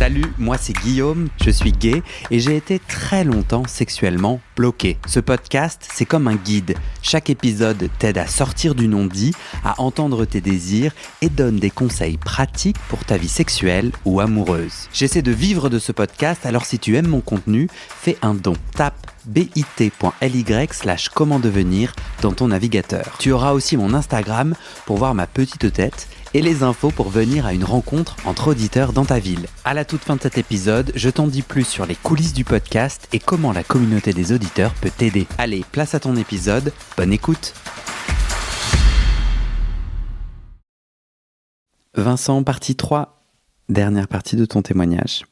Salut, moi c'est Guillaume, je suis gay et j'ai été très longtemps sexuellement bloqué. Ce podcast, c'est comme un guide. Chaque épisode t'aide à sortir du non-dit, à entendre tes désirs et donne des conseils pratiques pour ta vie sexuelle ou amoureuse. J'essaie de vivre de ce podcast, alors si tu aimes mon contenu, fais un don. Tape bit.ly/comment devenir dans ton navigateur. Tu auras aussi mon Instagram pour voir ma petite tête et les infos pour venir à une rencontre entre auditeurs dans ta ville. À la toute fin de cet épisode, je t'en dis plus sur les coulisses du podcast et comment la communauté des auditeurs peut t'aider. Allez, place à ton épisode, bonne écoute. Vincent, partie 3, dernière partie de ton témoignage.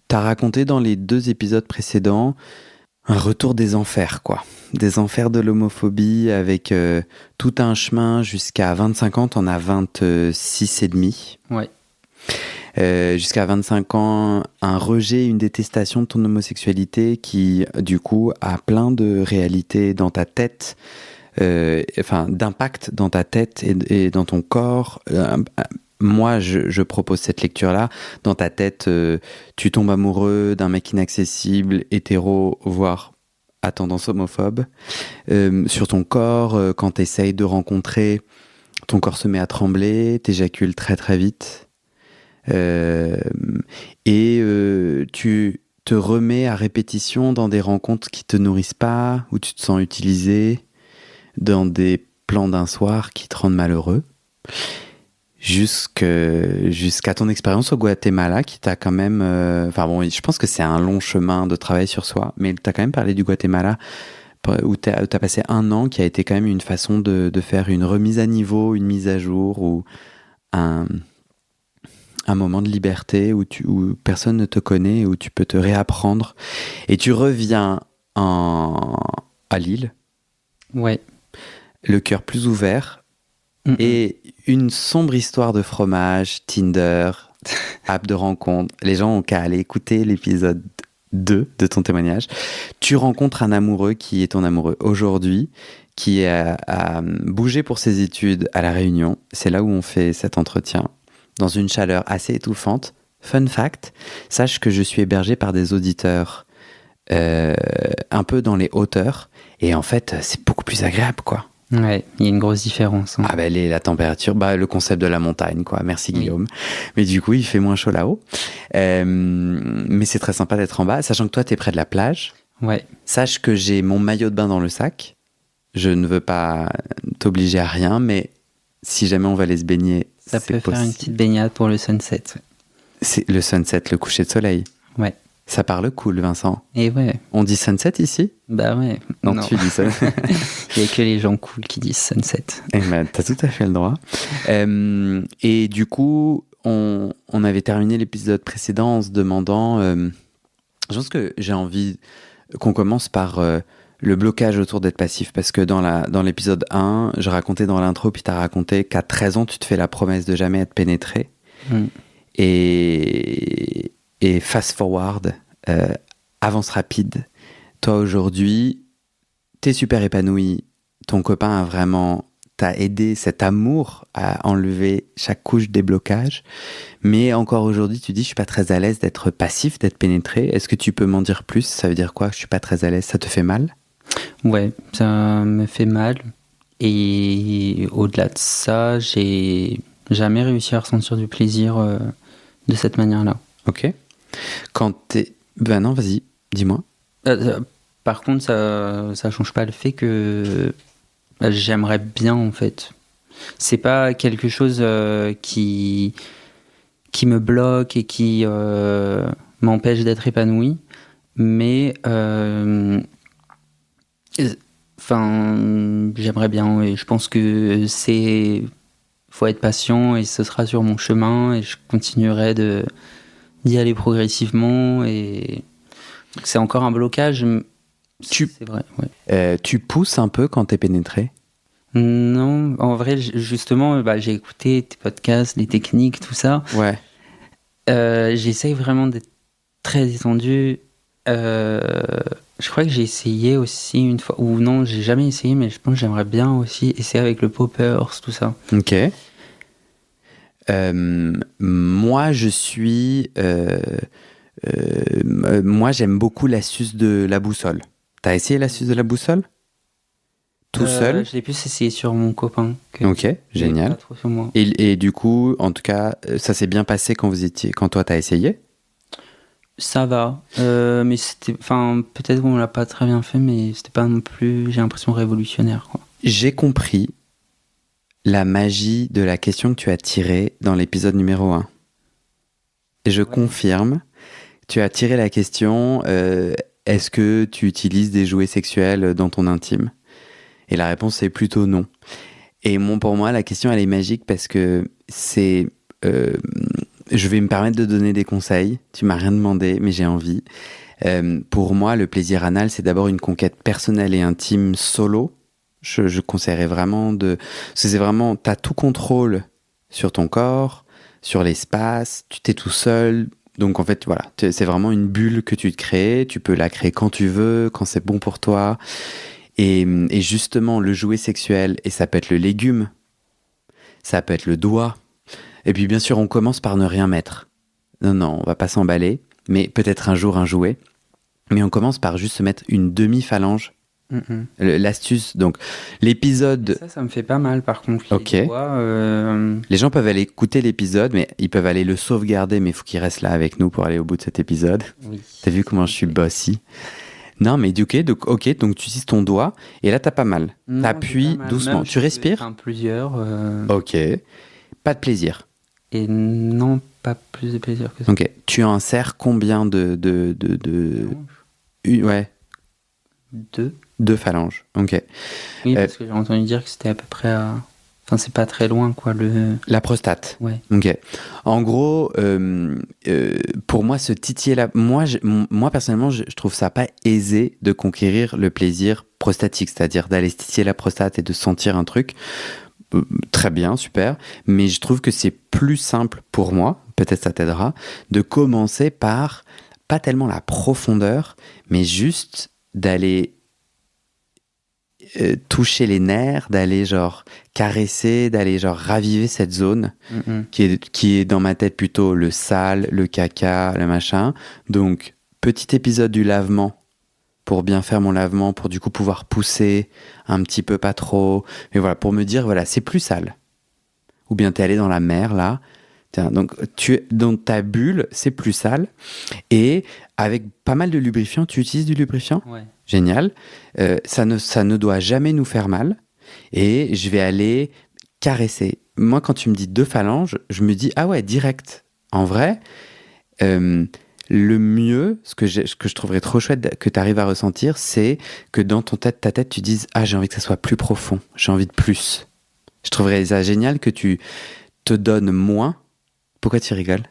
T'as raconté dans les 2 épisodes précédents un retour des enfers, quoi. Des enfers de l'homophobie avec tout un chemin jusqu'à 25 ans, t'en as 26 et demi. Ouais. Jusqu'à 25 ans, un rejet, une détestation de ton homosexualité qui, du coup, a plein de réalités dans ta tête, d'impact dans ta tête et dans ton corps. Moi, je propose cette lecture-là. Dans ta tête, tu tombes amoureux d'un mec inaccessible, hétéro, voire à tendance homophobe. Sur ton corps, quand tu essayes de rencontrer, ton corps se met à trembler, t'éjacules très très vite. Tu te remets à répétition dans des rencontres qui te nourrissent pas, où tu te sens utilisé, dans des plans d'un soir qui te rendent malheureux. Jusqu'à ton expérience au Guatemala qui t'a quand même... je pense que c'est un long chemin de travail sur soi, mais t'as quand même parlé du Guatemala où t'as passé 1 an qui a été quand même une façon de faire une remise à niveau, une mise à jour ou un moment de liberté où personne ne te connaît, où tu peux te réapprendre. Et tu reviens à Lille. Ouais. Le cœur plus ouvert. Et une sombre histoire de fromage, Tinder, app de rencontre. Les gens ont qu'à aller écouter l'épisode 2 de ton témoignage. Tu rencontres un amoureux qui est ton amoureux aujourd'hui, qui a bougé pour ses études à La Réunion. C'est là où on fait cet entretien, dans une chaleur assez étouffante. Fun fact, sache que je suis hébergé par des auditeurs un peu dans les hauteurs. Et en fait, c'est beaucoup plus agréable, quoi. Ouais, il y a une grosse différence. Hein. Ah ben la température, le concept de la montagne, quoi. Merci Guillaume. Oui. Mais du coup, il fait moins chaud là-haut. Mais c'est très sympa d'être en bas, sachant que toi, t'es près de la plage. Ouais. Sache que j'ai mon maillot de bain dans le sac. Je ne veux pas t'obliger à rien, mais si jamais on va aller se baigner, ça peut faire une petite baignade pour le sunset. C'est le sunset, le coucher de soleil. Ouais. Ça parle cool, Vincent. Et ouais. On dit sunset ici ? Bah ouais. Non, tu dis ça. Il n'y a que les gens cool qui disent sunset. Eh ben, t'as tout à fait le droit. Et du coup, on avait terminé l'épisode précédent en se demandant... je pense que j'ai envie qu'on commence par le blocage autour d'être passif. Parce que dans l'épisode 1, je racontais dans l'intro, puis t'as raconté qu'à 13 ans, tu te fais la promesse de jamais être pénétré. Et fast forward, avance rapide. Toi, aujourd'hui, t'es super épanoui. Ton copain t'a aidé, cet amour à enlever chaque couche des blocages. Mais encore aujourd'hui, tu dis, je suis pas très à l'aise d'être passif, d'être pénétré. Est-ce que tu peux m'en dire plus ? Ça veut dire quoi, que je suis pas très à l'aise ? Ça te fait mal ? Ouais, ça me fait mal. Et au-delà de ça, j'ai jamais réussi à ressentir du plaisir de cette manière-là. Ok. Quand t'es... Ben non, vas-y, dis-moi. Par contre, ça change pas le fait que j'aimerais bien, en fait. C'est pas quelque chose qui me bloque et qui m'empêche d'être épanoui, mais j'aimerais bien, et je pense que faut être patient et ce sera sur mon chemin et je continuerai d'y aller progressivement et c'est encore un blocage. C'est vrai, ouais. Tu pousses un peu quand t'es pénétré ? Non, en vrai, justement, j'ai écouté tes podcasts, les techniques, tout ça. Ouais. J'essaye vraiment d'être très détendu. Je crois que j'ai essayé aussi une fois, ou non, j'ai jamais essayé, mais je pense que j'aimerais bien aussi essayer avec le poppers, tout ça. Ok. Moi, moi, j'aime beaucoup l'astuce de la boussole. T'as essayé l'astuce de la boussole? Tout seul? Je l'ai plus essayé sur mon copain. Ok, génial. Pas trop sur moi. Et du coup, en tout cas, ça s'est bien passé quand toi t'as essayé? Ça va, mais c'était, enfin, peut-être qu'on l'a pas très bien fait, mais c'était pas non plus, j'ai l'impression, révolutionnaire, quoi. J'ai compris la magie de la question que tu as tirée dans l'épisode numéro 1. Et je confirme, tu as tiré la question, est-ce que tu utilises des jouets sexuels dans ton intime? Et la réponse est plutôt non. Et pour moi, la question, elle est magique parce que c'est... je vais me permettre de donner des conseils. Tu m'as rien demandé, mais j'ai envie. Pour moi, le plaisir anal, c'est d'abord une conquête personnelle et intime solo. Je conseillerais vraiment de... C'est vraiment... T'as tout contrôle sur ton corps, sur l'espace, tu t'es tout seul. Donc en fait, voilà, c'est vraiment une bulle que tu te crées. Tu peux la créer quand tu veux, quand c'est bon pour toi. Et justement, le jouet sexuel, et ça peut être le légume, ça peut être le doigt. Et puis bien sûr, on commence par ne rien mettre. Non, on va pas s'emballer, mais peut-être un jour un jouet. Mais on commence par juste se mettre une demi-phalange. L'astuce, donc l'épisode... Ça me fait pas mal par contre. Ok. Les doigts, Les gens peuvent aller écouter l'épisode, mais ils peuvent aller le sauvegarder, mais il faut qu'ils restent là avec nous pour aller au bout de cet épisode. Oui. T'as vu comment je suis bossy? Non, mais ok, donc tu utilises ton doigt, et là t'as pas mal. T'appuies doucement. Tu respires? Plusieurs. Ok. Pas de plaisir. Et non, pas plus de plaisir que ça. Ok. Tu insères combien Ouais, deux phalanges. Ok. Oui, parce que j'ai entendu dire que c'était à peu près à... Enfin, c'est pas très loin, quoi, La prostate. Ouais. Ok. En gros, pour moi, se titiller moi personnellement, je trouve ça pas aisé de conquérir le plaisir prostatique, c'est-à-dire d'aller se titiller la prostate et de sentir un truc. Très bien, super. Mais je trouve que c'est plus simple pour moi, peut-être ça t'aidera, de commencer par pas tellement la profondeur, mais juste d'aller toucher les nerfs, d'aller genre caresser, d'aller genre raviver cette zone qui est dans ma tête plutôt le sale, le caca, le machin. Donc, petit épisode du lavement pour bien faire mon lavement, pour du coup pouvoir pousser un petit peu, pas trop. Mais voilà, pour me dire, voilà, c'est plus sale. Ou bien t'es allé dans la mer, là. Donc, dans ta bulle, c'est plus sale. Et avec pas mal de lubrifiant, tu utilises du lubrifiant? Ouais. Génial. Ça ne doit jamais nous faire mal. Et je vais aller caresser. Moi, quand tu me dis deux phalanges, je me dis, ah ouais, direct. En vrai, le mieux, ce que je trouverais trop chouette que tu arrives à ressentir, c'est que dans ta tête, tu dises, ah, j'ai envie que ça soit plus profond. J'ai envie de plus. Je trouverais ça génial que tu te donnes moins. Pourquoi tu rigoles?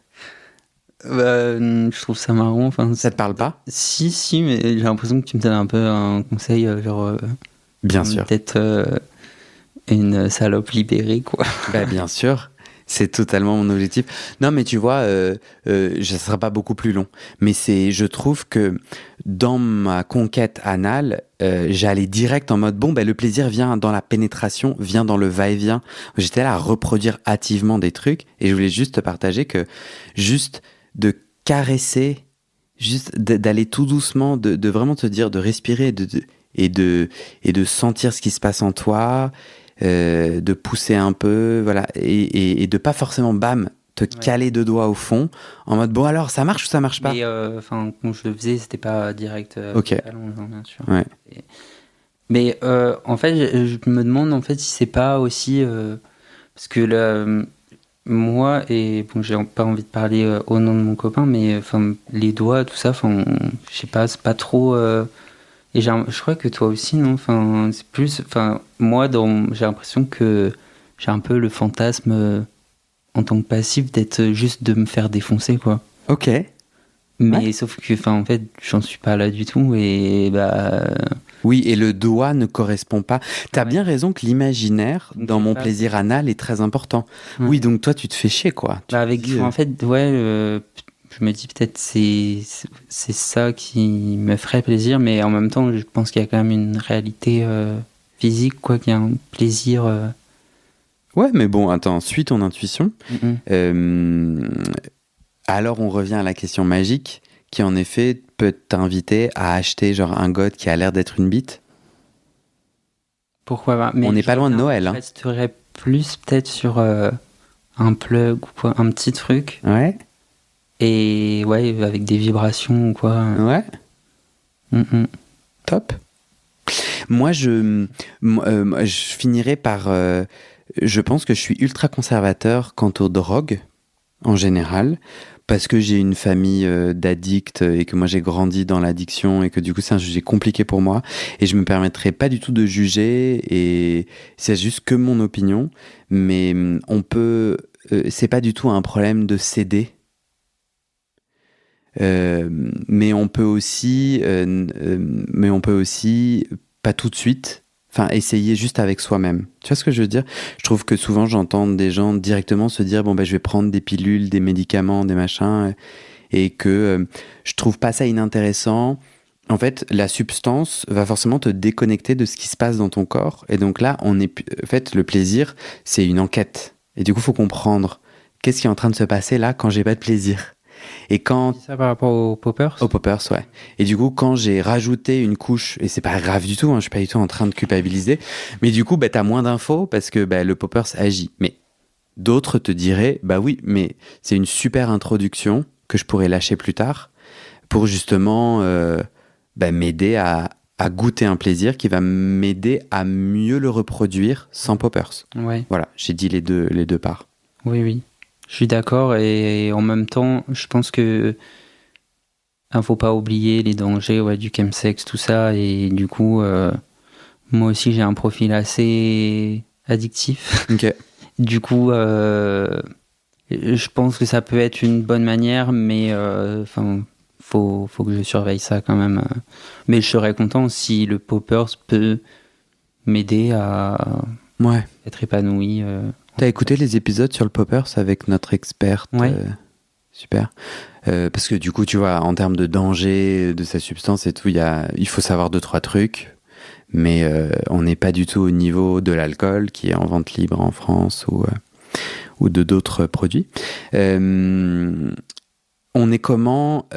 Je trouve ça marrant. Enfin, ça te parle pas? Si, mais j'ai l'impression que tu me donnes un peu un conseil, genre. Bien sûr. Peut-être une salope libérée, quoi. Bah, bien sûr. C'est totalement mon objectif. Non, mais tu vois, ça sera pas beaucoup plus long. Mais je trouve que dans ma conquête anale, j'allais direct en mode, bon, ben, le plaisir vient dans la pénétration, vient dans le va-et-vient. J'étais là à reproduire hâtivement des trucs et je voulais juste te partager que juste de caresser, juste d'aller tout doucement, de vraiment te dire, de respirer et de sentir ce qui se passe en toi, de pousser un peu, voilà, et de pas forcément, bam, te caler deux doigts au fond, en mode, bon alors, ça marche ou ça marche pas? Mais quand je le faisais, c'était pas direct. Ok. Bien sûr. Ouais. Mais en fait, je me demande en fait si c'est pas aussi parce que là, moi et bon, j'ai pas envie de parler au nom de mon copain, mais enfin les doigts, tout ça, enfin, je sais pas, c'est pas trop. Et je crois que toi aussi, non? Enfin, c'est plus. Enfin, moi, j'ai l'impression que j'ai un peu le fantasme en tant que passif d'être juste de me faire défoncer, quoi. Ok. Mais sauf que, enfin, en fait, j'en suis pas là du tout et bah. Oui, et le doigt ne correspond pas. T'as bien raison que l'imaginaire dans mon plaisir anal est très important. Ouais. Oui, donc toi, tu te fais chier, quoi. En fait, ouais, je me dis peut-être c'est ça qui me ferait plaisir, mais en même temps, je pense qu'il y a quand même une réalité physique, quoi, qu'il y a un plaisir Ouais, mais bon, attends, suis ton intuition. Alors on revient à la question magique, qui en effet peut t'inviter à acheter genre un god qui a l'air d'être une bite. Pourquoi pas? Mais On n'est pas loin de Noël. Je resterais plus peut-être sur un plug ou quoi, un petit truc. Ouais. Et ouais, avec des vibrations ou quoi. Ouais. Top. Moi, je finirai par... je pense que je suis ultra conservateur quant aux drogues, en général, parce que j'ai une famille d'addicts et que moi j'ai grandi dans l'addiction et que du coup c'est un sujet compliqué pour moi et je me permettrai pas du tout de juger et c'est juste que mon opinion, mais on peut... c'est pas du tout un problème de céder. Mais on peut aussi pas tout de suite, enfin essayer juste avec soi-même. Tu vois ce que je veux dire? Je trouve que souvent j'entends des gens directement se dire bon ben je vais prendre des pilules, des médicaments, des machins, et que je trouve pas ça inintéressant. En fait, la substance va forcément te déconnecter de ce qui se passe dans ton corps, et donc là en fait le plaisir c'est une enquête, et du coup faut comprendre qu'est-ce qui est en train de se passer là quand j'ai pas de plaisir. Et quand... C'est ça par rapport aux poppers? Aux poppers, ouais. Et du coup, quand j'ai rajouté une couche, et c'est pas grave du tout, hein, je suis pas du tout en train de culpabiliser, mais du coup, bah, t'as moins d'infos parce que bah, le poppers agit. Mais d'autres te diraient, bah oui, mais c'est une super introduction que je pourrais lâcher plus tard pour justement m'aider à goûter un plaisir qui va m'aider à mieux le reproduire sans poppers. Ouais. Voilà, j'ai dit les deux parts. Oui. Je suis d'accord et en même temps, je pense que faut pas oublier les dangers du chemsex, tout ça. Et du coup, moi aussi, j'ai un profil assez addictif. Ok. Du coup, je pense que ça peut être une bonne manière, mais faut que je surveille ça quand même. Mais je serais content si le poppers peut m'aider à être épanoui. T'as écouté les épisodes sur le poppers avec notre experte? Ouais. Super. Parce que du coup, tu vois, en termes de danger de sa substance et tout, il faut savoir 2-3 trucs, mais on n'est pas du tout au niveau de l'alcool qui est en vente libre en France ou de d'autres produits. On est comment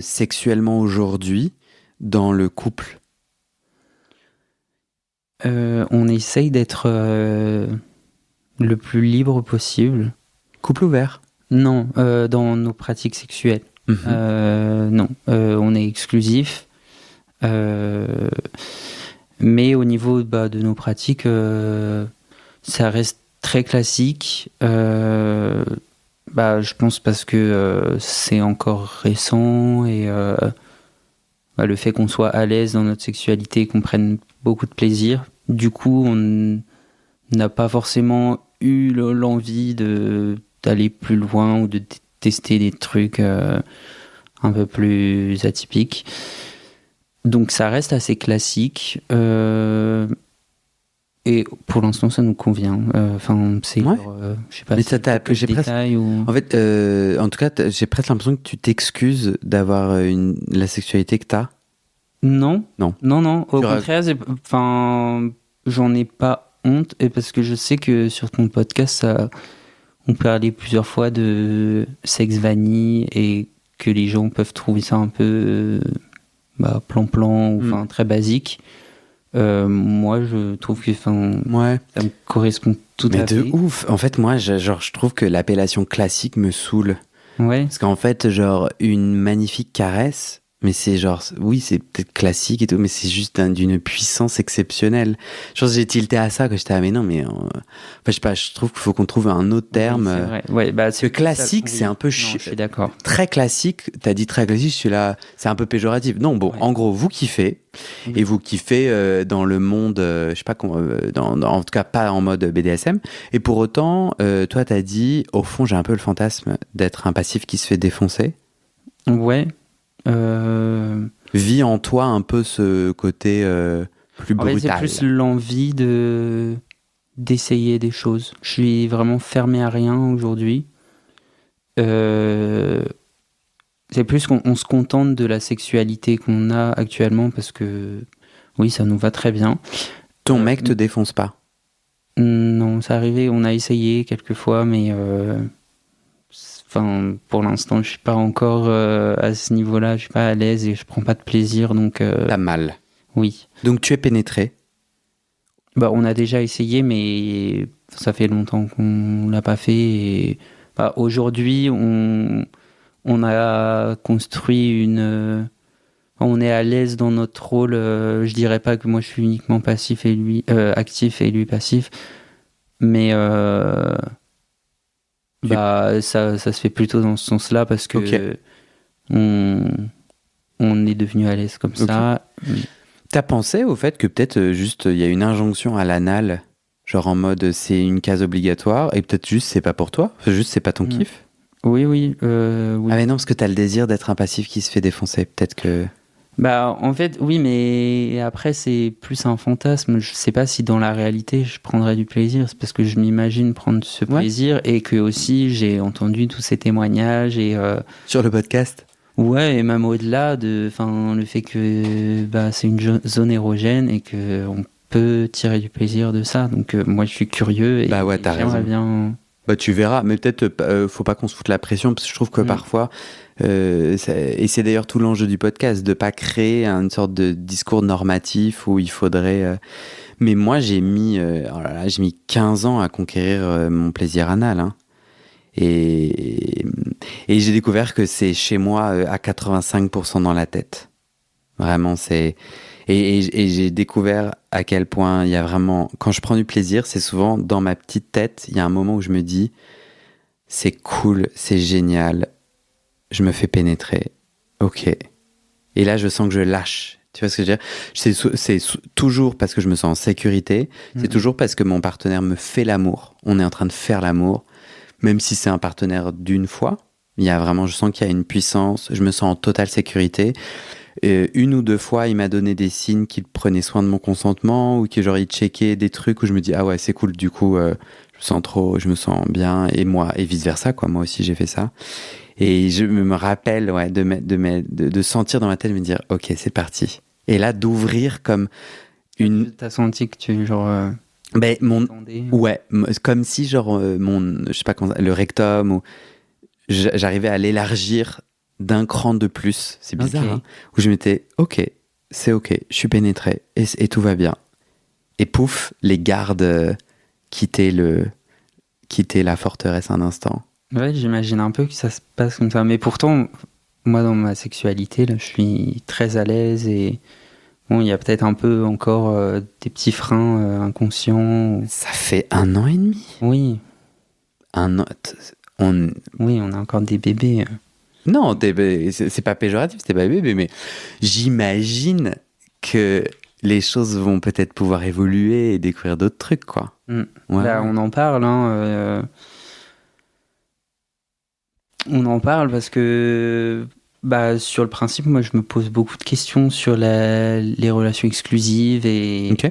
sexuellement aujourd'hui dans le couple? On essaye d'être le plus libre possible. Couple ouvert? Non, dans nos pratiques sexuelles. Non, on est exclusif. Mais au niveau de nos pratiques, ça reste très classique. Je pense parce que c'est encore récent et le fait qu'on soit à l'aise dans notre sexualité, qu'on prenne beaucoup de plaisir. Du coup, on n'a pas forcément eu l'envie d'aller plus loin ou de tester des trucs un peu plus atypiques. Donc ça reste assez classique et pour l'instant ça nous convient. C'est je sais pas. Mais ça t'a j'ai presque... ou... En fait, en tout cas, j'ai presque l'impression que tu t'excuses d'avoir la sexualité que t'as. Non. Au contraire, j'en ai pas honte et parce que je sais que sur ton podcast, on parlait plusieurs fois de sexe vanille et que les gens peuvent trouver ça un peu plan-plan ou très basique. Moi, je trouve que ça me correspond tout à fait. Mais de ouf. En fait, moi, je trouve que l'appellation classique me saoule. Ouais. Parce qu'en fait, genre, une magnifique caresse, mais c'est genre, oui, c'est peut-être classique et tout, mais c'est juste d'une puissance exceptionnelle. Je pense que j'ai tilté à ça, que j'étais, mais non, mais, je sais pas, je trouve qu'il faut qu'on trouve un autre terme. Oui, c'est vrai. Ouais, parce que classique, c'est un peu je suis d'accord. Très classique, t'as dit très classique, je suis là, c'est un peu péjoratif. Non, bon, en gros, vous kiffez, et vous kiffez dans le monde, je sais pas, en tout cas pas en mode BDSM, et pour autant, toi, t'as dit, au fond, j'ai un peu le fantasme d'être un passif qui se fait défoncer. Ouais. Vis en toi un peu ce côté plus brutal. C'est plus l'envie d'essayer des choses. Je suis vraiment fermé à rien aujourd'hui. C'est plus qu'on se contente de la sexualité qu'on a actuellement parce que oui, ça nous va très bien. Ton mec te défonce pas? Non, ça arrivait, on a essayé quelques fois, mais pour l'instant, je suis pas encore à ce niveau-là, je suis pas à l'aise et je prends pas de plaisir, donc Pas mal. oui. Donc tu es pénétré. Bah, on a déjà essayé, mais ça fait longtemps qu'on l'a pas fait. Et, aujourd'hui, on a construit on est à l'aise dans notre rôle. Je dirais pas que moi je suis uniquement passif et lui actif et lui passif, mais ça se fait plutôt dans ce sens-là parce que Ok. on est devenu à l'aise comme ça. T'as pensé au fait que peut-être juste il y a une injonction à l'anal, genre en mode c'est une case obligatoire, et peut-être juste c'est pas pour toi, juste c'est pas ton kiff? Oui, oui. Ah mais non, parce que t'as le désir d'être un passif qui se fait défoncer, peut-être que... Bah, en fait, oui, mais après, c'est plus un fantasme. Je sais pas si dans la réalité, je prendrais du plaisir. C'est parce que je m'imagine prendre ce plaisir et que aussi, j'ai entendu tous ces témoignages et... Sur le podcast? Ouais, et même au-delà le fait que c'est une zone érogène et que on peut tirer du plaisir de ça. Donc, moi, je suis curieux et Bah ouais, t'as j'aimerais raison. bien... Bah tu verras, mais peut-être faut pas qu'on se foute la pression, parce que je trouve que parfois, et c'est d'ailleurs tout l'enjeu du podcast, de pas créer une sorte de discours normatif où il faudrait... Mais moi j'ai mis 15 ans à conquérir mon plaisir anal, hein. Et, et j'ai découvert que c'est chez moi à 85% dans la tête. Vraiment, c'est... Et j'ai découvert à quel point il y a vraiment... Quand je prends du plaisir, c'est souvent dans ma petite tête, il y a un moment où je me dis, c'est cool, c'est génial, je me fais pénétrer. Ok. Et là, je sens que je lâche. Tu vois ce que je veux dire? Toujours parce que je me sens en sécurité, c'est toujours parce que mon partenaire me fait l'amour. On est en train de faire l'amour. Même si c'est un partenaire d'une fois, il y a vraiment, je sens qu'il y a une puissance, je me sens en totale sécurité. Une ou deux fois, il m'a donné des signes qu'il prenait soin de mon consentement ou que genre il checkait des trucs où je me dis ah ouais c'est cool, du coup je me sens bien, et moi et vice versa quoi, moi aussi j'ai fait ça. Et je me rappelle ouais de sentir dans ma tête, de me dire ok c'est parti. Et là d'ouvrir comme une... T'as senti que tu genre... Ben, attendais. ouais, comme si genre je sais pas comment, le rectum, ou j'arrivais à l'élargir d'un cran de plus. C'est bizarre, Ok. hein, où je m'étais ok, c'est ok, je suis pénétré et tout va bien. Et pouf, les gardes quittaient la forteresse un instant. Ouais, j'imagine un peu que ça se passe comme ça. Mais pourtant, moi, dans ma sexualité, là, je suis très à l'aise et bon, il y a peut-être un peu encore des petits freins inconscients. Ça fait 1 an et demi. Oui, Un an. oui, on a encore des bébés. Non, c'est pas péjoratif, c'était pas bébé, mais j'imagine que les choses vont peut-être pouvoir évoluer et découvrir d'autres trucs, quoi. Ouais. On en parle, on en parle parce que sur le principe, moi, je me pose beaucoup de questions sur les relations exclusives et Ok.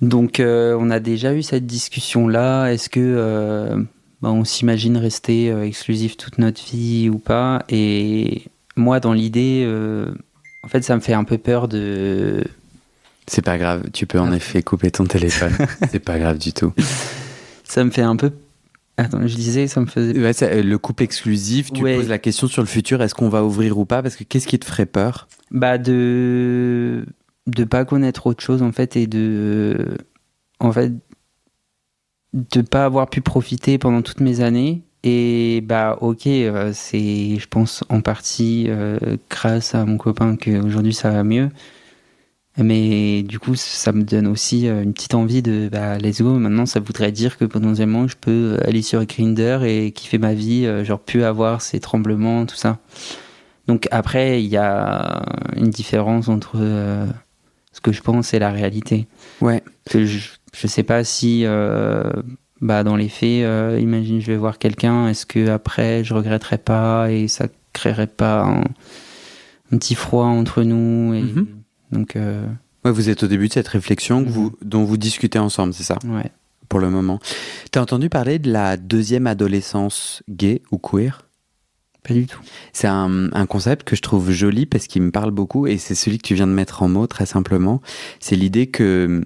donc on a déjà eu cette discussion-là. Est-ce que on s'imagine rester exclusif toute notre vie ou pas? Et moi, dans l'idée, en fait, ça me fait un peu peur de... C'est pas grave, tu peux en effet couper ton téléphone. C'est pas grave du tout. Ça me fait un peu... Attends, je disais, ça me faisait... Ouais, le couple exclusif, tu poses la question sur le futur, est-ce qu'on va ouvrir ou pas? Parce que qu'est-ce qui te ferait peur? De pas connaître autre chose, en fait, et en fait, de pas avoir pu profiter pendant toutes mes années. Et c'est, je pense, en partie grâce à mon copain qu'aujourd'hui ça va mieux. Mais du coup, ça me donne aussi une petite envie de let's go. Maintenant, ça voudrait dire que potentiellement, je peux aller sur Grindr et kiffer ma vie, genre plus avoir ces tremblements, tout ça. Donc après, il y a une différence entre ce que je pense et la réalité. Ouais. Que je sais pas si, dans les faits, imagine, je vais voir quelqu'un, est-ce que après, je regretterais pas et ça créerait pas un petit froid entre nous et donc. Ouais, vous êtes au début de cette réflexion dont vous discutez ensemble, c'est ça? Ouais. Pour le moment. T'as entendu parler de la deuxième adolescence gay ou queer? Pas du tout. C'est un concept que je trouve joli parce qu'il me parle beaucoup et c'est celui que tu viens de mettre en mots très simplement. C'est l'idée que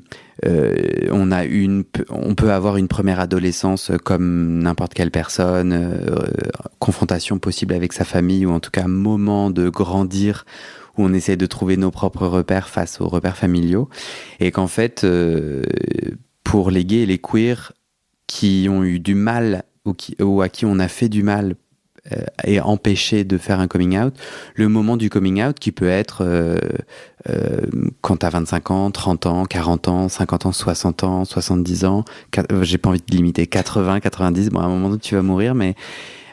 on peut avoir une première adolescence comme n'importe quelle personne, confrontation possible avec sa famille ou en tout cas moment de grandir où on essaie de trouver nos propres repères face aux repères familiaux et qu'en fait pour les gays et les queers qui ont eu du mal ou à qui on a fait du mal et empêché de faire un coming out, le moment du coming out qui peut être quand t'as 25 ans, 30 ans, 40 ans, 50 ans, 60 ans, 70 ans, j'ai pas envie de limiter, 80, 90, bon à un moment donné tu vas mourir, mais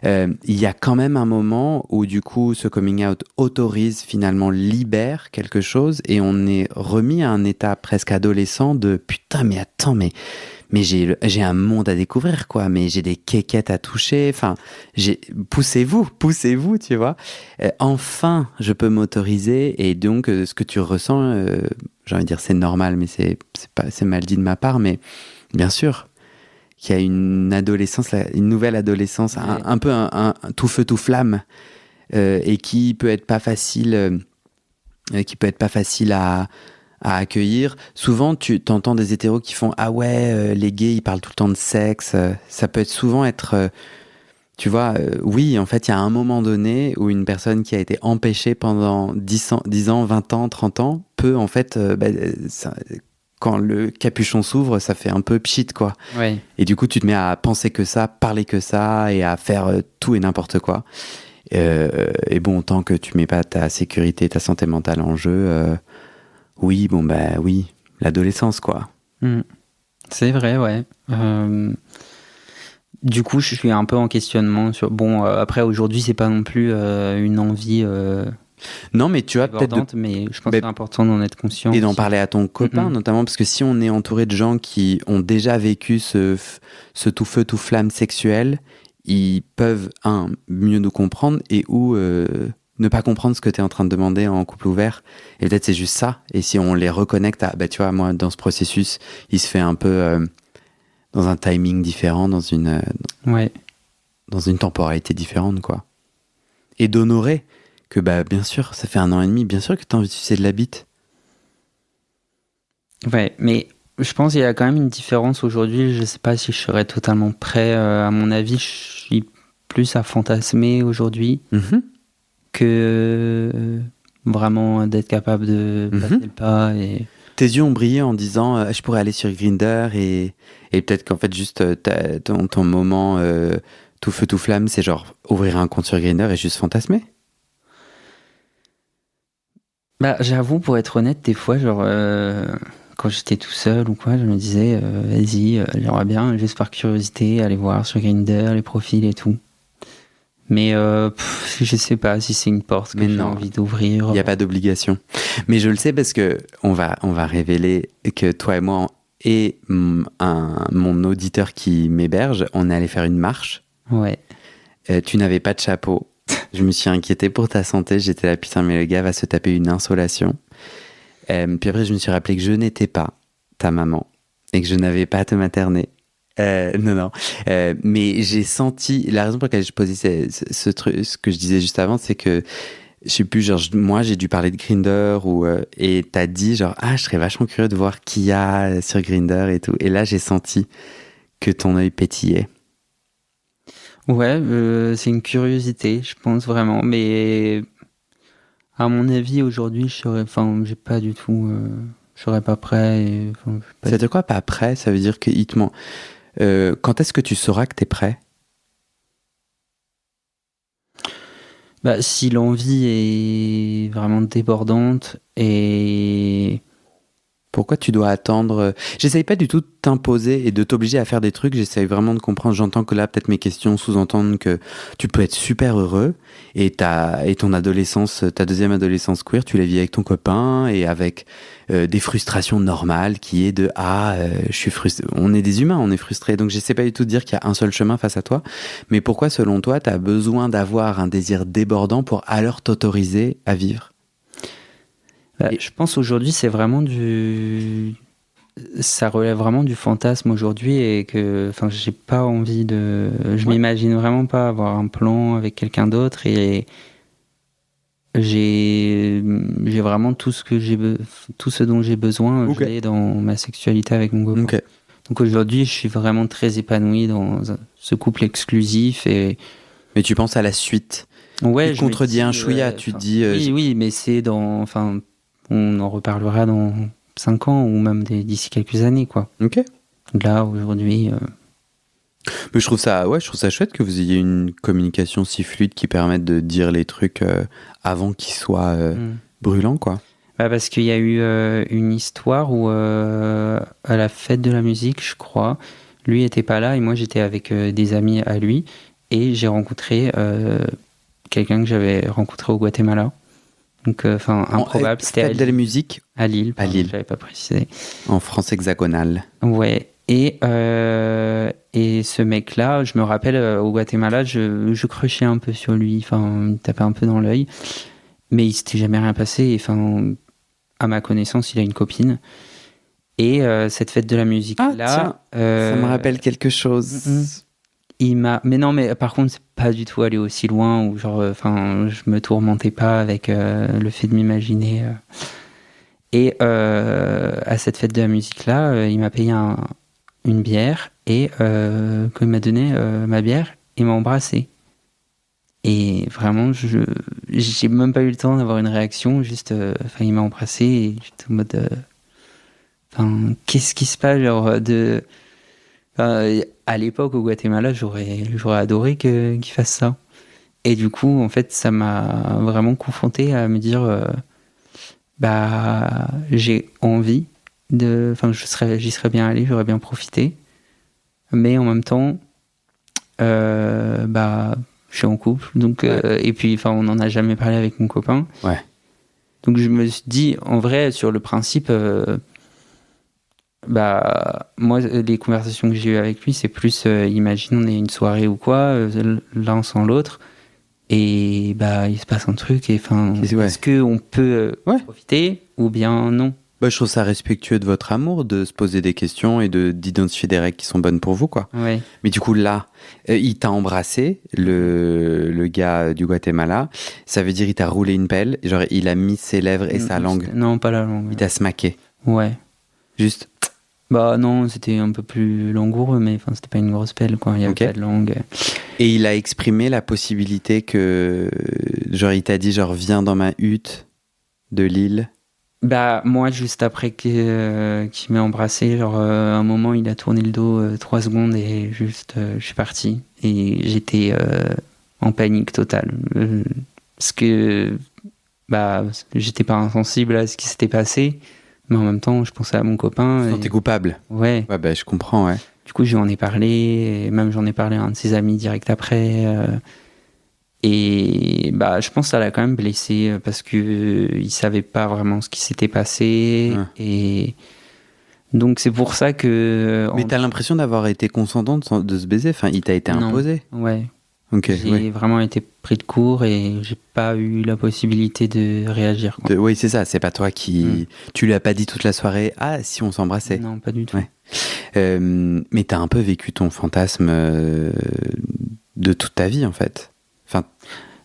il y a quand même un moment où du coup ce coming out autorise, finalement libère quelque chose et on est remis à un état presque adolescent de putain mais attends mais j'ai un monde à découvrir, quoi. Mais j'ai des quéquettes à toucher. Enfin, poussez-vous, tu vois. Enfin, je peux m'autoriser. Et donc, ce que tu ressens, j'ai envie de dire, c'est normal, mais c'est mal dit de ma part. Mais bien sûr, qu'il y a une adolescence, une nouvelle adolescence, un peu un tout feu, tout flamme, et qui peut être pas facile, à accueillir. Souvent, tu t'entends des hétéros qui font « Ah ouais, les gays, ils parlent tout le temps de sexe. » Ça peut souvent être... tu vois, oui, en fait, il y a un moment donné où une personne qui a été empêchée pendant 10 ans, 20 ans, 30 ans peut, en fait, quand le capuchon s'ouvre, ça fait un peu pchit, quoi. Ouais. Et du coup, tu te mets à penser que ça, parler que ça, et à faire tout et n'importe quoi. Et bon, tant que tu mets pas ta sécurité, ta santé mentale en jeu... oui, oui, l'adolescence, quoi. C'est vrai, ouais. Du coup, je suis un peu en questionnement sur... Bon, après, aujourd'hui, c'est pas non plus une envie non, mais tu as peut-être... mais je pense que c'est important d'en être conscient. Et d'en parler à ton copain, notamment, parce que si on est entouré de gens qui ont déjà vécu ce tout feu, tout flamme sexuel, ils peuvent, mieux nous comprendre, et ne pas comprendre ce que tu es en train de demander en couple ouvert. Et peut-être c'est juste ça. Et si on les reconnecte à, tu vois, moi, dans ce processus, il se fait un peu dans un timing différent, dans une temporalité différente, quoi. Et d'honorer que, bien sûr, ça fait 1 an et demi, bien sûr que tu as envie de sucer de la bite. Ouais, mais je pense qu'il y a quand même une différence aujourd'hui. Je sais pas si je serais totalement prêt. À mon avis, je suis plus à fantasmer aujourd'hui. Que vraiment d'être capable de passer le pas. Et... Tes yeux ont brillé en disant je pourrais aller sur Grindr et peut-être qu'en fait juste ton moment tout feu tout flamme c'est genre ouvrir un compte sur Grindr et juste fantasmer. J'avoue, pour être honnête, des fois genre quand j'étais tout seul ou quoi, je me disais vas-y, j'aimerais bien juste par curiosité aller voir sur Grindr les profils et tout. Mais je sais pas si c'est une porte que j'ai envie d'ouvrir. Il n'y a pas d'obligation. Mais je le sais parce que on va révéler que toi et moi et mon auditeur qui m'héberge, on est allé faire une marche. Ouais. Tu n'avais pas de chapeau. Je me suis inquiété pour ta santé. J'étais là, putain, mais le gars va se taper une insolation. Puis après, je me suis rappelé que je n'étais pas ta maman et que je n'avais pas à te materner. Non. Mais j'ai senti... La raison pour laquelle je posais ce truc, ce que je disais juste avant, c'est que je sais plus, genre, moi, j'ai dû parler de Grindr et t'as dit, genre, je serais vachement curieux de voir qui y a sur Grindr et tout. Et là, j'ai senti que ton œil pétillait. Ouais, c'est une curiosité, je pense vraiment. Mais à mon avis, aujourd'hui, j'ai pas du tout... je serais pas prêt. Ça veut dire quoi, pas prêt? Ça veut dire qu'il te manque... quand est-ce que tu sauras que t'es prêt? Si l'envie est vraiment débordante et... Pourquoi tu dois attendre? J'essaye pas du tout de t'imposer et de t'obliger à faire des trucs, j'essaye vraiment de comprendre. J'entends que là, peut-être mes questions sous-entendent que tu peux être super heureux et ton adolescence, ta deuxième adolescence queer, tu la vis avec ton copain et avec des frustrations normales qui est de je suis frustré. On est des humains, on est frustrés. Donc j'essaie pas du tout de dire qu'il y a un seul chemin face à toi. Mais pourquoi, selon toi, t'as besoin d'avoir un désir débordant pour alors t'autoriser à vivre? Je pense aujourd'hui c'est vraiment ça relève vraiment du fantasme aujourd'hui et que, enfin, j'ai pas envie de. Je m'imagine vraiment pas avoir un plan avec quelqu'un d'autre et j'ai vraiment tout ce dont j'ai besoin, je l'ai dans ma sexualité avec mon copain. Ok. Donc aujourd'hui, je suis vraiment très épanoui dans ce couple exclusif et. Mais tu penses à la suite. Ouais, tu te contredis un chouïa, tu te dis. Oui, mais c'est dans. Enfin, on en reparlera dans 5 ans ou même d'ici quelques années, quoi. Ok. Là, aujourd'hui. Mais je trouve ça chouette que vous ayez une communication si fluide qui permette de dire les trucs avant qu'ils soient brûlants, quoi. Bah parce qu'il y a eu une histoire où, à la fête de la musique, je crois, lui était pas là et moi j'étais avec des amis à lui et j'ai rencontré quelqu'un que j'avais rencontré au Guatemala. Donc, improbable. C'était fête de la musique à Lille. À Lille. Je l'avais pas précisé. En France hexagonale. Ouais. Et ce mec-là, je me rappelle, au Guatemala, je crushais un peu sur lui, enfin, il me tapait un peu dans l'œil, mais il s'était jamais rien passé. Enfin, à ma connaissance, il a une copine. Et cette fête de la musique-là... ça me rappelle quelque chose. Mais non, mais par contre, c'est pas du tout allé aussi loin, où genre, je me tourmentais pas avec le fait de m'imaginer. Et à cette fête de la musique-là, il m'a payé une bière et quand il m'a donné ma bière, il m'a embrassé. Et vraiment, j'ai même pas eu le temps d'avoir une réaction, juste, il m'a embrassé et j'étais en mode, qu'est-ce qui se passe, genre à l'époque au Guatemala, j'aurais adoré qu'il fasse ça. Et du coup, en fait, ça m'a vraiment confronté à me dire, j'ai envie j'y serais bien allé, j'aurais bien profité, mais en même temps, je suis en couple, donc et puis on n'en a jamais parlé avec mon copain. Ouais. Donc je me suis dit, en vrai, sur le principe, moi, les conversations que j'ai eues avec lui, c'est plus, imagine on est une soirée ou quoi, l'un sans l'autre, et il se passe un truc, et est-ce qu'on peut profiter ou bien non? Je trouve ça respectueux de votre amour de se poser des questions et d'identifier des règles qui sont bonnes pour vous, quoi. Ouais. Mais du coup, là, il t'a embrassé, le gars du Guatemala. Ça veut dire il t'a roulé une pelle, genre il a mis ses lèvres et sa langue. Non, pas la langue. Il t'a smacké. Ouais. Juste. Non, c'était un peu plus langoureux, mais c'était pas une grosse pelle, quoi. Il y avait pas de langue. Et il a exprimé la possibilité que, genre, il t'a dit, genre, viens dans ma hutte de Lille. Moi, juste après qu'il m'ait embrassé, genre, à un moment, il a tourné le dos 3 secondes et juste, je suis parti. Et j'étais en panique totale. Parce que, j'étais pas insensible à ce qui s'était passé, mais en même temps, je pensais à mon copain. T'es coupable. Ouais. Ouais, je comprends, ouais. Du coup, j'en ai parlé, et même j'en ai parlé à un de ses amis direct après. Et je pense que ça l'a quand même blessé parce que il savait pas vraiment ce qui s'était passé. Et donc c'est pour ça que. Mais t'as l'impression d'avoir été consentante de se baiser. Enfin, il t'a été imposé. Ouais. Ok. J'ai vraiment été pris de court et j'ai pas eu la possibilité de réagir. Oui, c'est ça. C'est pas toi qui. Tu lui as pas dit toute la soirée. Ah, si on s'embrassait. Non, pas du tout. Ouais. Mais t'as un peu vécu ton fantasme de toute ta vie en fait. Enfin,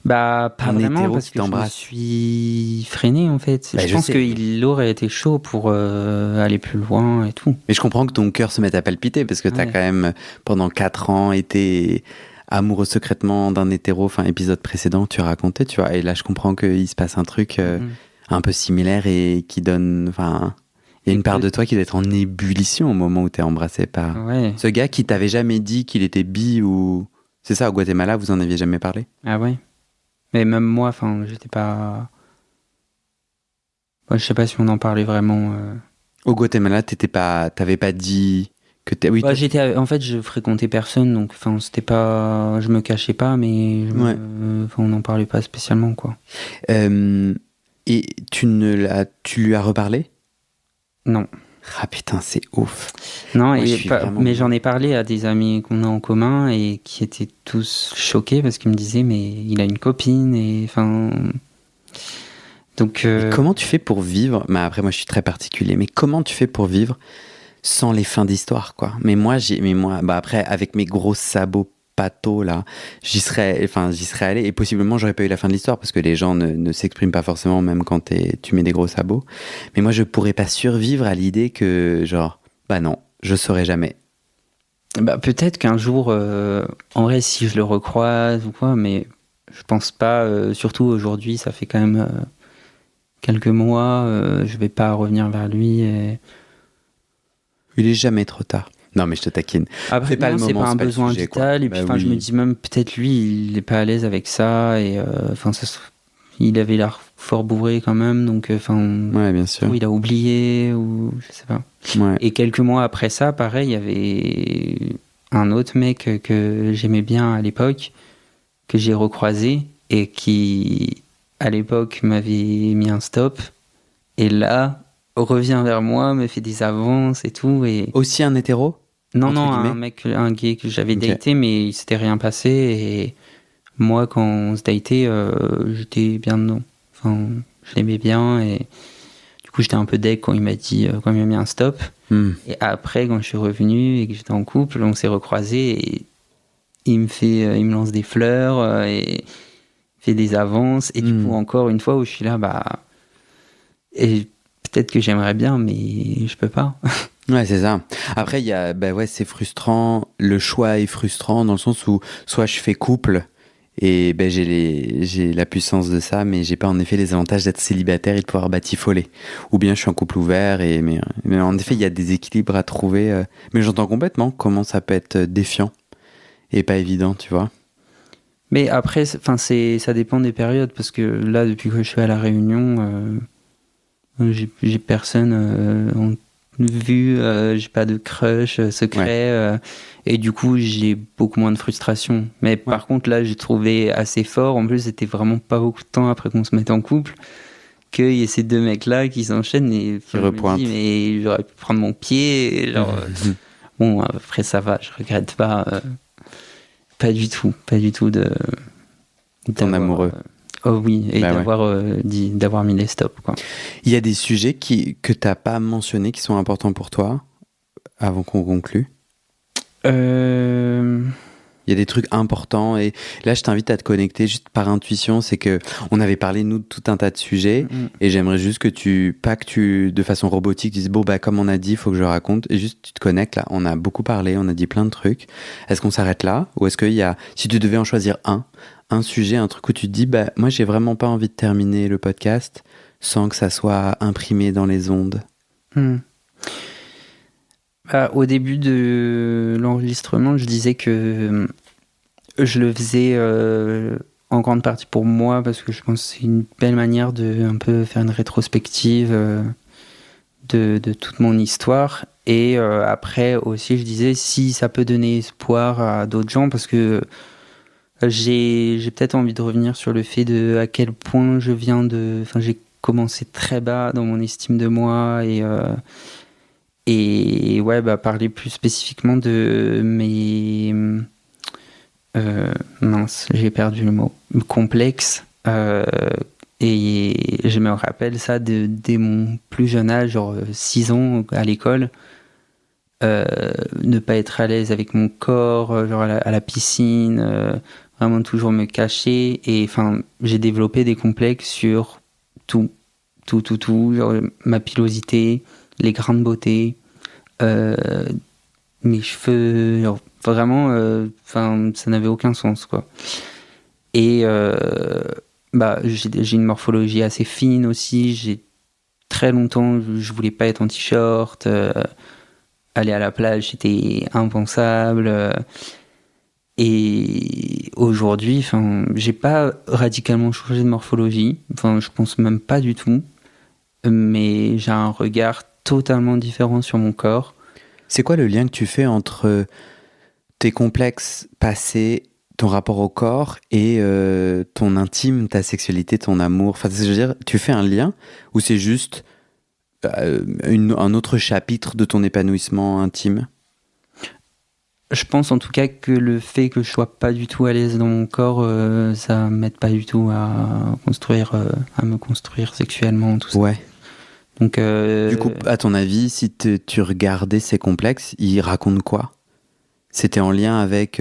pas vraiment parce que je me suis freiné en fait. Je pense qu'il aurait été chaud pour aller plus loin et tout. Mais je comprends que ton cœur se mette à palpiter parce que t'as quand même pendant 4 ans été amoureux secrètement d'un hétéro. Épisode précédent, tu racontais, tu vois. Et là, je comprends qu'il se passe un truc un peu similaire et qui donne... Il y a une part de toi qui doit être en ébullition au moment où t'es embrassé par ce gars qui t'avait jamais dit qu'il était bi ou... C'est ça, au Guatemala, vous en aviez jamais parlé? Ah ouais. Mais même moi, j'étais pas... je sais pas si on en parlait vraiment. Au Guatemala, t'avais pas dit que t'es... Oui, en fait, je fréquentais personne, donc c'était pas... Je me cachais pas, mais on n'en parlait pas spécialement, quoi. Et tu lui as reparlé? Non. Ah putain, c'est ouf. Non, mais j'en ai parlé à des amis qu'on a en commun et qui étaient tous choqués parce qu'ils me disaient mais il a une copine et donc. Comment tu fais pour vivre? Après moi je suis très particulier, mais comment tu fais pour vivre sans les fins d'histoire, quoi. Mais moi, bah après, avec mes gros sabots pâteaux, là, j'y serais allé, et possiblement, j'aurais pas eu la fin de l'histoire, parce que les gens ne s'expriment pas forcément, même quand tu mets des gros sabots. Mais moi, je pourrais pas survivre à l'idée que, genre, bah non, je saurais jamais. Bah, peut-être qu'un jour, en vrai, si je le recroise ou quoi, mais je pense pas, surtout aujourd'hui, ça fait quand même quelques mois, je vais pas revenir vers lui. Il est jamais trop tard. Non, mais je te taquine. Après, C'est pas le non, c'est moment, pas un c'est pas le besoin sujet, quoi. vital. Et puis, Bah je me dis même, peut-être lui, il est pas à l'aise avec ça. Et il avait l'air fort bourré quand même. Donc, ouais, bien sûr. ou il a oublié, ou je sais pas. Ouais. Et quelques mois après ça, pareil, il y avait un autre mec que j'aimais bien à l'époque, que j'ai recroisé et qui, à l'époque, m'avait mis un stop. Et là, revient vers moi, me fait des avances et tout. Et... Aussi un hétéro? Non, entre non, guillemets. un gay que j'avais Ok. daté, mais il s'était rien passé. Et moi, quand on se datait, j'étais bien dedans. Enfin, je l'aimais bien. Et du coup, j'étais un peu deg quand il m'a dit, quand il m'a mis un stop. Et après, quand je suis revenu et que j'étais en couple, on s'est recroisés et il me lance des fleurs et fait des avances. Et du coup, encore une fois où je suis là, bah, et peut-être que j'aimerais bien, mais je peux pas. Ouais, c'est ça. Après, il y a, bah ouais, c'est frustrant. Le choix est frustrant dans le sens où soit je fais couple et ben j'ai la puissance de ça, mais j'ai pas en effet les avantages d'être célibataire et de pouvoir batifoler. Ou bien je suis en couple ouvert mais en effet, il y a des équilibres à trouver. Mais j'entends complètement comment ça peut être défiant et pas évident, tu vois. Mais après, ça dépend des périodes parce que là, depuis que je suis à La Réunion, j'ai personne en vue, j'ai pas de crush secret et du coup, j'ai beaucoup moins de frustration. Mais par contre, là, j'ai trouvé assez fort. En plus, c'était vraiment pas beaucoup de temps après qu'on se mette en couple qu'il y ait ces deux mecs-là qui s'enchaînent et je me dis, mais j'aurais pu prendre mon pied. Et genre, bon, après, ça va, je regrette pas. Pas du tout de Ton amoureux. Oh oui, et d'avoir mis les stops, quoi. Il y a des sujets que t'as pas mentionnés qui sont importants pour toi avant qu'on conclue. Il y a des trucs importants et là je t'invite à te connecter juste par intuition. C'est que on avait parlé nous de tout un tas de sujets et j'aimerais juste que tu de façon robotique dises bon bah comme on a dit il faut que je raconte et juste tu te connectes là. On a beaucoup parlé, on a dit plein de trucs. Est-ce qu'on s'arrête là ou est-ce qu'il y a, si tu devais en choisir un sujet, un truc où tu te dis bah moi j'ai vraiment pas envie de terminer le podcast sans que ça soit imprimé dans les ondes. Bah, au début de l'enregistrement, je disais que je le faisais en grande partie pour moi parce que je pense que c'est une belle manière de un peu faire une rétrospective de toute mon histoire. Et après aussi, je disais si ça peut donner espoir à d'autres gens parce que j'ai peut-être envie de revenir sur le fait de à quel point j'ai commencé très bas dans mon estime de moi et ouais, bah, parler plus spécifiquement de mes... mince, j'ai perdu le mot. Complexes. Et je me rappelle ça dès mon plus jeune âge, genre 6 ans à l'école. Ne pas être à l'aise avec mon corps, genre à la piscine, vraiment toujours me cacher. Et enfin, j'ai développé des complexes sur tout, genre ma pilosité, les grains de beauté, mes cheveux, genre, vraiment, ça n'avait aucun sens, quoi. Et bah, j'ai une morphologie assez fine aussi. J'ai très longtemps, je voulais pas être en t-shirt. Aller à la plage, c'était impensable. Et aujourd'hui, j'ai pas radicalement changé de morphologie. Je pense même pas du tout. Mais j'ai un regard totalement différent sur mon corps. C'est quoi le lien que tu fais entre tes complexes passés, ton rapport au corps et ton intime, ta sexualité, ton amour? Enfin, je veux dire, tu fais un lien ou c'est juste un autre chapitre de ton épanouissement intime? Je pense en tout cas que le fait que je sois pas du tout à l'aise dans mon corps, ça m'aide pas du tout à me construire sexuellement, tout ça. Ouais. Donc, Du coup, à ton avis, si tu regardais ces complexes, ils racontent quoi? C'était en lien avec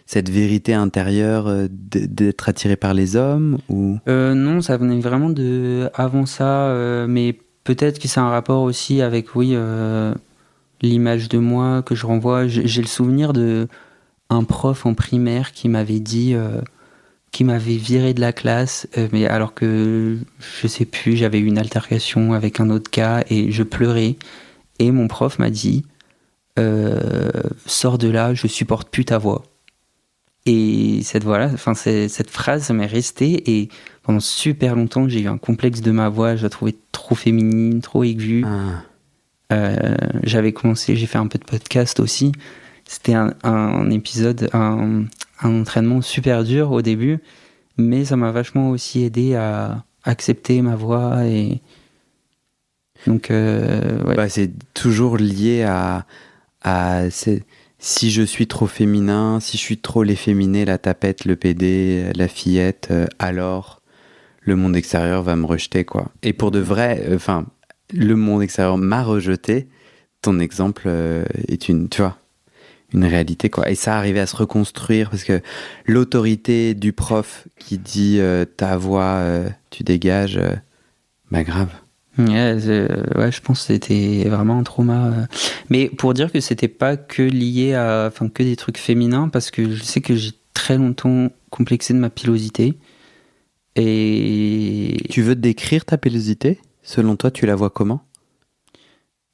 cette vérité intérieure d'être attiré par les hommes ou... non, ça venait vraiment de avant ça, mais peut-être que c'est un rapport aussi avec, oui, l'image de moi que je renvoie. J'ai le souvenir de un prof en primaire qui m'avait dit, qui m'avait viré de la classe, mais alors que je sais plus, j'avais eu une altercation avec un autre gars et je pleurais. Et mon prof m'a dit, sors de là, je supporte plus ta voix. Et cette phrase, ça m'est restée. Et pendant super longtemps, j'ai eu un complexe de ma voix. Je la trouvais trop féminine, trop aiguë. Ah. J'ai fait un peu de podcast aussi. C'était un épisode, un entraînement super dur au début, mais ça m'a vachement aussi aidé à accepter ma voix. Et donc, ouais. Bah, c'est toujours lié si je suis trop féminin, si je suis trop l'efféminé, la tapette, le PD, la fillette, alors le monde extérieur va me rejeter, quoi. Et pour de vrai, le monde extérieur m'a rejeté. Ton exemple est tu vois, une réalité, quoi. Et ça arrivait à se reconstruire parce que l'autorité du prof qui dit ta voix, tu dégages, bah grave. Ouais, je pense que c'était vraiment un trauma. Mais pour dire que c'était pas que lié que des trucs féminins, parce que je sais que j'ai très longtemps complexé de ma pilosité. Et Tu veux décrire ta pilosité? Selon toi, tu la vois comment?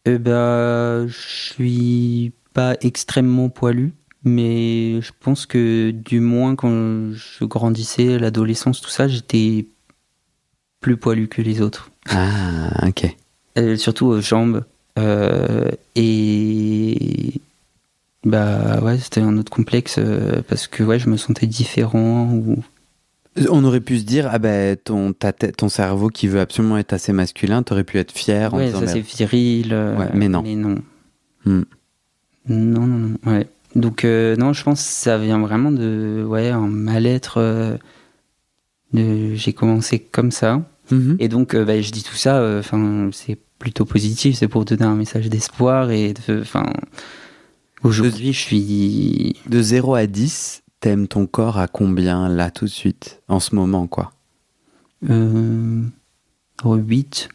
je suis pas extrêmement poilu, mais je pense que du moins quand je grandissais, l'adolescence, tout ça, j'étais plus poilu que les autres. Ah, ok. Surtout aux jambes. Et ouais, c'était un autre complexe parce que ouais, je me sentais différent. On aurait pu se dire, ah ben, ton cerveau qui veut absolument être assez masculin, t'aurais pu être fier en Ouais, disant, ça c'est viril. Ouais, mais non. Mais non. Hmm. Non. Ouais. Donc, non, je pense que ça vient vraiment de un mal-être. J'ai commencé comme ça. Mhm. Et donc, je dis tout ça, c'est plutôt positif, c'est pour donner un message d'espoir. Et aujourd'hui, je suis. De 0 à 10, t'aimes ton corps à combien, là, tout de suite, en ce moment, quoi? 8.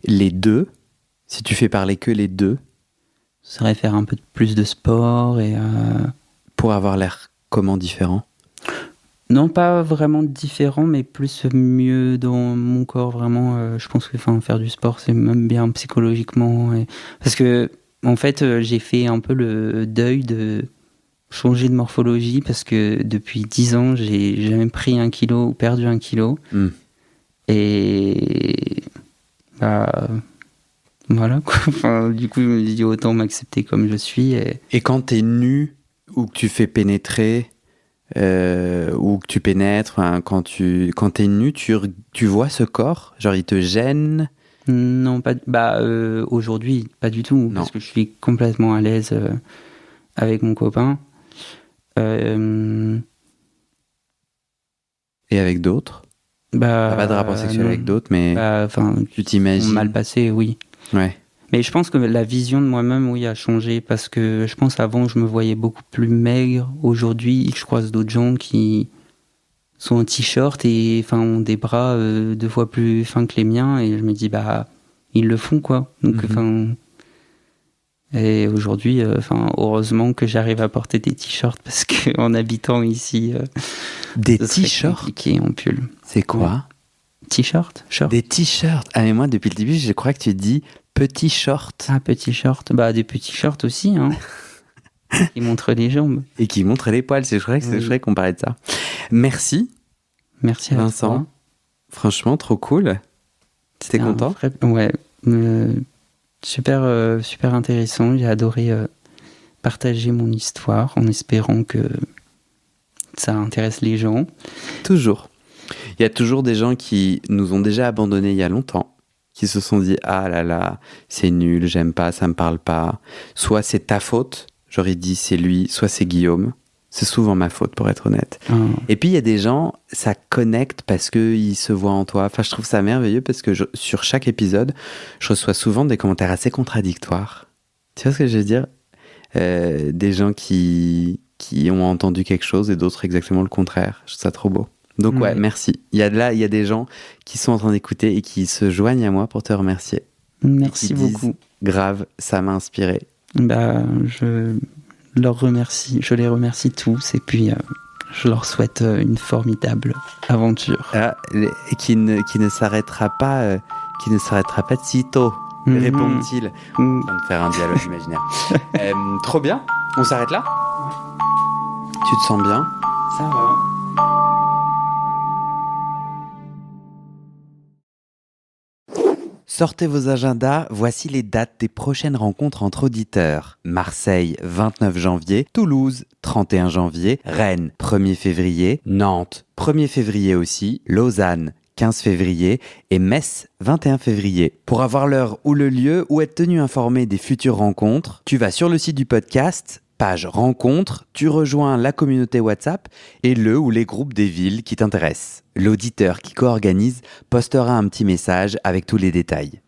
Les deux, si tu fais parler que les deux, Ça serait faire un peu plus de sport et. pour avoir l'air comment différent? Non, pas vraiment différent, mais plus mieux dans mon corps, vraiment. Je pense que faire du sport, c'est même bien psychologiquement. Parce que, en fait, j'ai fait un peu le deuil de changer de morphologie parce que depuis 10 ans, j'ai jamais pris 1 kilo ou perdu 1 kilo. Et. Voilà, quoi. Du coup, je me dis autant m'accepter comme je suis. Et quand t'es nu ou que tu fais pénétrer, ou que tu pénètres, quand t'es nu, tu vois ce corps? Genre, il te gêne? Non, pas. Aujourd'hui, pas du tout. Non. Parce que je suis complètement à l'aise avec mon copain. Et avec d'autres? T'as pas de rapport sexuel avec d'autres, mais tu t'imagines? Mal passé, oui. Ouais. Mais je pense que la vision de moi-même, oui, a changé parce que je pense avant, je me voyais beaucoup plus maigre. Aujourd'hui, je croise d'autres gens qui sont en t-shirt et ont des bras 2 fois plus fins que les miens et je me dis ils le font quoi. Donc et aujourd'hui, heureusement que j'arrive à porter des t-shirts parce que en habitant ici, des ce serait t-shirts compliqué en pull. C'est quoi? Ouais. T-shirt, short. Des t-shirts. Ah mais moi depuis le début, je crois que tu dis petit short. Ah, petit short. Des petits shorts aussi, hein. Qui montrent les jambes. Et qui montrent les poils. Je croyais qu'on parlait de ça. Merci. Merci à Vincent. toi. Franchement, trop cool. T'étais content? Ouais. Super, super intéressant. J'ai adoré partager mon histoire en espérant que ça intéresse les gens. Toujours. Il y a toujours des gens qui nous ont déjà abandonnés il y a longtemps, qui se sont dit « Ah là là, c'est nul, j'aime pas, ça me parle pas. » Soit c'est ta faute, j'aurais dit c'est lui, soit c'est Guillaume. C'est souvent ma faute, pour être honnête. Et puis, il y a des gens, ça connecte parce qu'ils se voient en toi. Enfin, je trouve ça merveilleux parce que sur chaque épisode, je reçois souvent des commentaires assez contradictoires. Tu vois ce que je veux dire ? Des gens qui ont entendu quelque chose et d'autres exactement le contraire. Je trouve ça trop beau. Donc ouais, merci. Il y a des gens qui sont en train d'écouter et qui se joignent à moi pour te remercier. Merci beaucoup. Grave, ça m'a inspiré. Je leur remercie, je les remercie tous et puis je leur souhaite une formidable aventure. Qui ne s'arrêtera pas de sitôt, répond-il. On va faire un dialogue imaginaire. Trop bien, on s'arrête là ? Tu te sens bien ? Ça va. Sortez vos agendas, voici les dates des prochaines rencontres entre auditeurs. Marseille, 29 janvier, Toulouse, 31 janvier, Rennes, 1er février, Nantes, 1er février aussi, Lausanne, 15 février et Metz, 21 février. Pour avoir l'heure ou le lieu ou être tenu informé des futures rencontres, tu vas sur le site du podcast, page rencontre, tu rejoins la communauté WhatsApp et le ou les groupes des villes qui t'intéressent. L'auditeur qui co-organise postera un petit message avec tous les détails.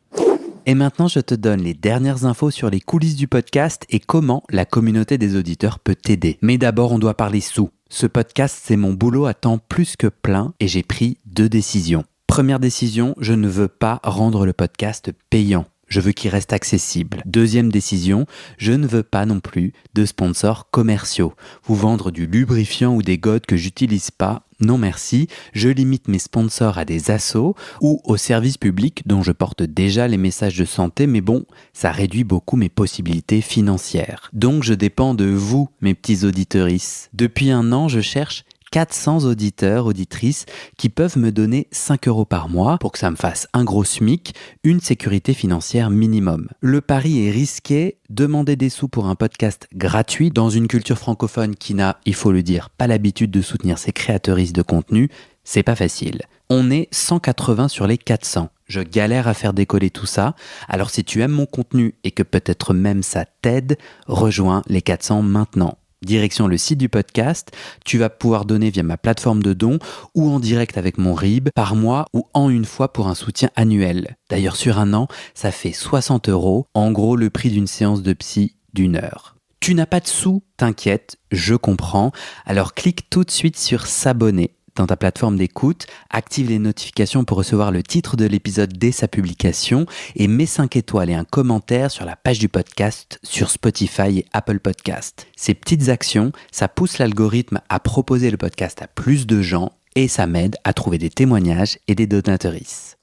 Et maintenant, je te donne les dernières infos sur les coulisses du podcast et comment la communauté des auditeurs peut t'aider. Mais d'abord, on doit parler sous. Ce podcast, c'est mon boulot à temps plus que plein et j'ai pris 2 décisions. Première décision, je ne veux pas rendre le podcast payant. Je veux qu'il reste accessible. Deuxième décision, je ne veux pas non plus de sponsors commerciaux. Vous vendre du lubrifiant ou des godes que j'utilise pas, non merci. Je limite mes sponsors à des assos ou aux services publics dont je porte déjà les messages de santé, mais bon, ça réduit beaucoup mes possibilités financières. Donc je dépends de vous, mes petits auditorices. Depuis 1 an, je cherche 400 auditeurs, auditrices qui peuvent me donner 5 € par mois pour que ça me fasse un gros SMIC, une sécurité financière minimum. Le pari est risqué, demander des sous pour un podcast gratuit dans une culture francophone qui n'a, il faut le dire, pas l'habitude de soutenir ses créateuristes de contenu, c'est pas facile. On est 180 sur les 400. Je galère à faire décoller tout ça, alors si tu aimes mon contenu et que peut-être même ça t'aide, rejoins les 400 maintenant. Direction le site du podcast, tu vas pouvoir donner via ma plateforme de dons ou en direct avec mon RIB par mois ou en une fois pour un soutien annuel. D'ailleurs sur 1 an, ça fait 60 €, en gros le prix d'une séance de psy d'1 heure. Tu n'as pas de sous, t'inquiète, je comprends, alors clique tout de suite sur s'abonner dans ta plateforme d'écoute, active les notifications pour recevoir le titre de l'épisode dès sa publication et mets 5 étoiles et un commentaire sur la page du podcast sur Spotify et Apple Podcast. Ces petites actions, ça pousse l'algorithme à proposer le podcast à plus de gens et ça m'aide à trouver des témoignages et des donatrices.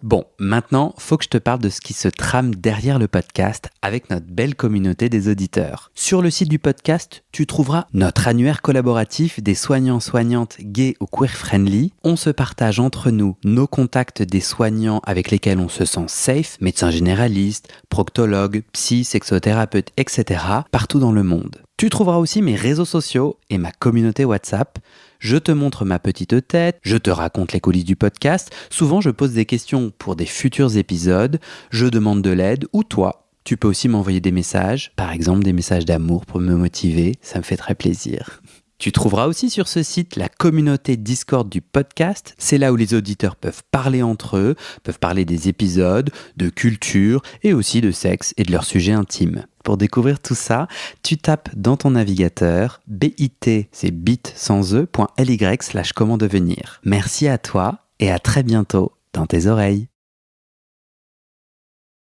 Bon, maintenant, faut que je te parle de ce qui se trame derrière le podcast avec notre belle communauté des auditeurs. Sur le site du podcast, tu trouveras notre annuaire collaboratif des soignants-soignantes gays ou queer-friendly. On se partage entre nous nos contacts des soignants avec lesquels on se sent safe, médecins généralistes, proctologues, psy, sexothérapeutes, etc. partout dans le monde. Tu trouveras aussi mes réseaux sociaux et ma communauté WhatsApp. Je te montre ma petite tête, je te raconte les coulisses du podcast. Souvent, je pose des questions pour des futurs épisodes. Je demande de l'aide ou toi. Tu peux aussi m'envoyer des messages, par exemple des messages d'amour pour me motiver. Ça me fait très plaisir. Tu trouveras aussi sur ce site la communauté Discord du podcast. C'est là où les auditeurs peuvent parler entre eux, peuvent parler des épisodes, de culture et aussi de sexe et de leurs sujets intimes. Pour découvrir tout ça, tu tapes dans ton navigateur bit, c'est bit sans e.ly/comment devenir. Merci à toi et à très bientôt dans tes oreilles.